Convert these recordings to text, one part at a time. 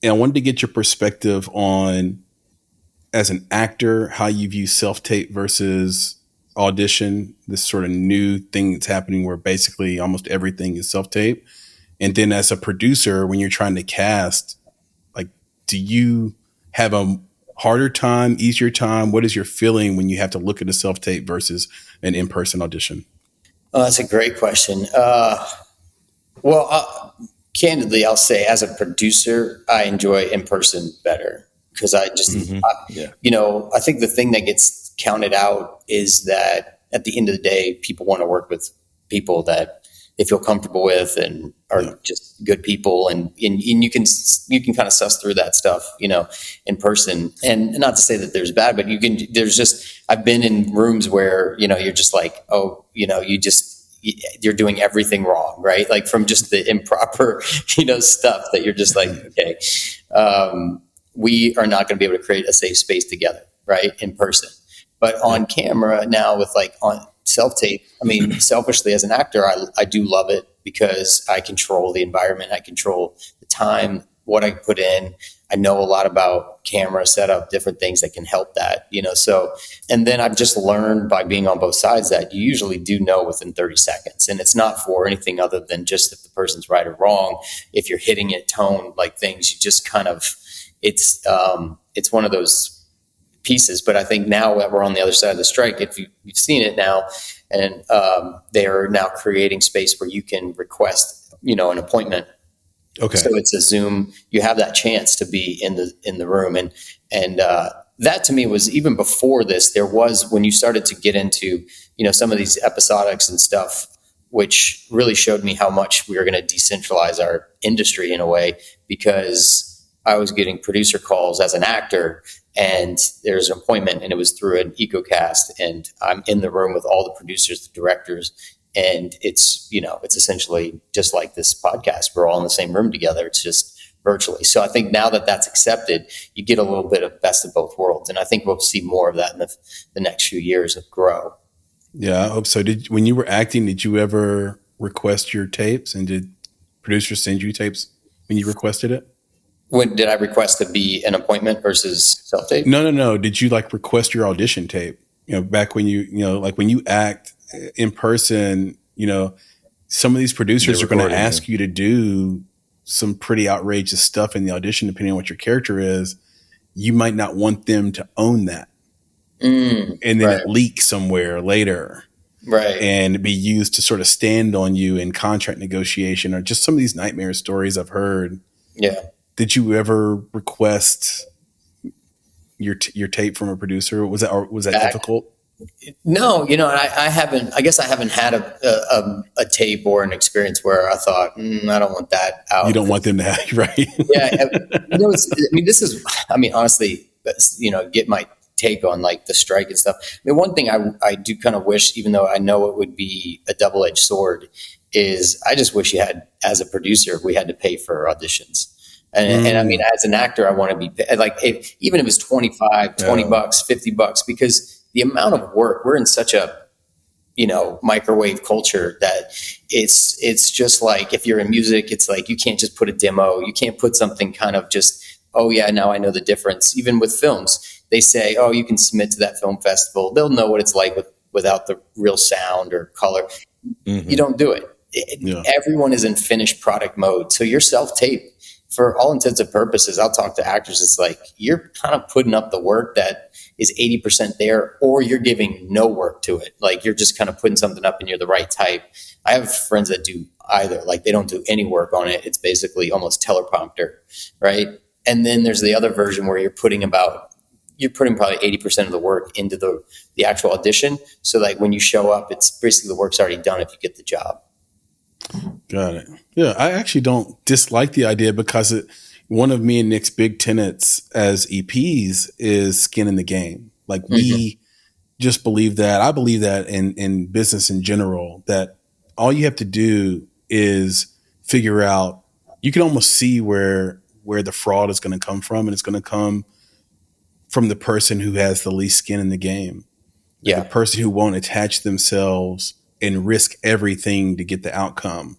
And I wanted to get your perspective on, as an actor, how you view self-tape versus audition, this sort of new thing that's happening where basically almost everything is self-tape. And then as a producer, when you're trying to cast, like, do you have a harder time, easier time? What is your feeling when you have to look at a self-tape versus an in-person audition? Oh, that's a great question. Candidly, I'll say as a producer, I enjoy in person better because I think the thing that gets counted out is that at the end of the day, people want to work with people that they feel comfortable with and are just good people. And you can kind of suss through that stuff, in person. And not to say that there's bad, but I've been in rooms where, you're just like, you're doing everything wrong, right? Like from just the improper, stuff that you're just like, okay, we are not going to be able to create a safe space together, right? In person. But on camera now with on self-tape, I mean, selfishly as an actor, I do love it because I control the environment. I control the time, what I put in. I know a lot about camera setup, different things that can help that, so, and then I've just learned by being on both sides that you usually do know within 30 seconds. And it's not for anything other than just if the person's right or wrong. If you're hitting it tone, like things, you just kind of, it's one of those pieces. But I think now that we're on the other side of the strike, if you've seen it now, and they are now creating space where you can request, an appointment. Okay. So it's a Zoom. You have that chance to be in the room, and that to me was even before this. There was when you started to get into some of these episodics and stuff, which really showed me how much we were going to decentralize our industry in a way, because I was getting producer calls as an actor, and there's an appointment, and it was through an EcoCast, and I'm in the room with all the producers, the directors. And it's essentially just like this podcast. We're all in the same room together. It's just virtually. So I think now that that's accepted, you get a little bit of best of both worlds. And I think we'll see more of that in the next few years of grow. Yeah, I hope so. When you were acting, did you ever request your tapes? And did producers send you tapes when you requested it? When did I request to be an appointment versus self-tape? No. Did you request your audition tape? Back when when you act in person, some of these producers are going to ask you to do some pretty outrageous stuff in the audition, depending on what your character is. You might not want them to own that. And then it leaks somewhere later. Right. And be used to sort of stand on you in contract negotiation, or just some of these nightmare stories I've heard. Yeah. Did you ever request your tape from a producer? Was that difficult? No, I haven't. I guess I haven't had a tape or an experience where I thought, I don't want that out. You don't want them to have, right? Yeah, honestly, get my take on the strike and stuff. I mean, one thing I do kind of wish, even though I know it would be a double-edged sword, is I just wish you had, as a producer, we had to pay for auditions. And I mean, as an actor, I want to be even if it's $25, $20, $50, because the amount of work, we're in such a, microwave culture that it's just like, if you're in music, it's like, you can't just put a demo. You can't put something kind of just, oh yeah, now I know the difference. Even with films, they say, oh, you can submit to that film festival. They'll know what it's like without the real sound or color. Mm-hmm. You don't do it. Everyone is in finished product mode. So your self-tape, for all intents and purposes, I'll talk to actors. It's like, you're kind of putting up the work that is 80% there, or you're giving no work to it. Like, you're just kind of putting something up and you're the right type. I have friends that do either. Like, they don't do any work on it. It's basically almost teleprompter, right? And then there's the other version where you're putting probably 80% of the work into the actual audition. So when you show up, it's basically the work's already done if you get the job. Got it. Yeah, I actually don't dislike the idea, because one of me and Nick's big tenets as EPs is skin in the game. We just believe that. I believe that in business in general, that all you have to do is figure out, you can almost see where the fraud is going to come from, and it's going to come from the person who has the least skin in the game. The person who won't attach themselves and risk everything to get the outcome.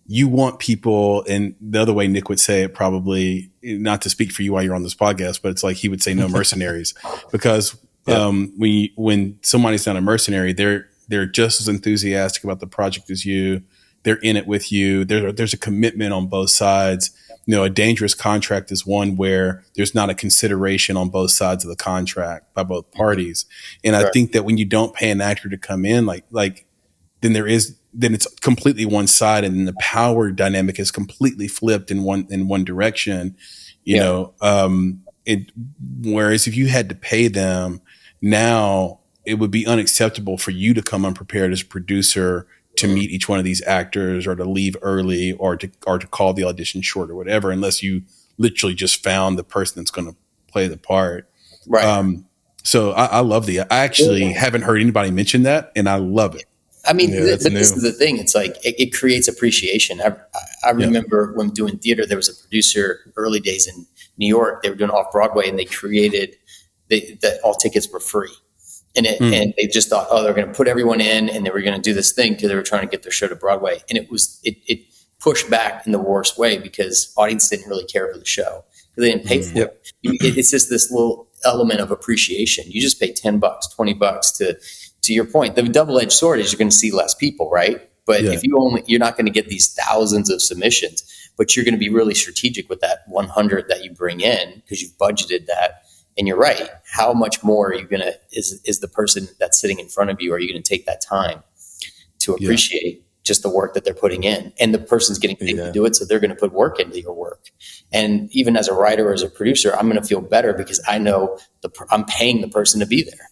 you want people, and the other way Nick would say it, probably not to speak for you while you're on this podcast, but it's like he would say no mercenaries, because when somebody's not a mercenary, they're just as enthusiastic about the project as you. They're in it with you. There's a commitment on both sides. A dangerous contract is one where there's not a consideration on both sides of the contract by both parties. And I think that when you don't pay an actor to come in, then it's completely one sided, and the power dynamic is completely flipped in one direction. Whereas if you had to pay them now, it would be unacceptable for you to come unprepared as a producer to meet each one of these actors, or to leave early, or to call the audition short, or whatever, unless you literally just found the person that's going to play the part. Right. So I love I actually haven't heard anybody mention that, and I love it. I mean, this is the thing. It's like it creates appreciation. I remember when doing theater, there was a producer early days in New York. They were doing off Broadway, and they created that all tickets were free. And they just thought, they're going to put everyone in, and they were going to do this thing because they were trying to get their show to Broadway. And it pushed back in the worst way, because audience didn't really care for the show because they didn't pay for it. It's just this little element of appreciation. You just pay $10, $20 to your point. The double-edged sword is you're going to see less people, right? But if you're not going to get these thousands of submissions, but you're going to be really strategic with that 100 that you bring in because you've budgeted that. And you're right. How much more are you going to, is the person that's sitting in front of you, are you going to take that time to appreciate just the work that they're putting in? And the person's getting paid to do it, so they're going to put work into your work. And even as a writer or as a producer, I'm going to feel better because I know I'm paying the person to be there.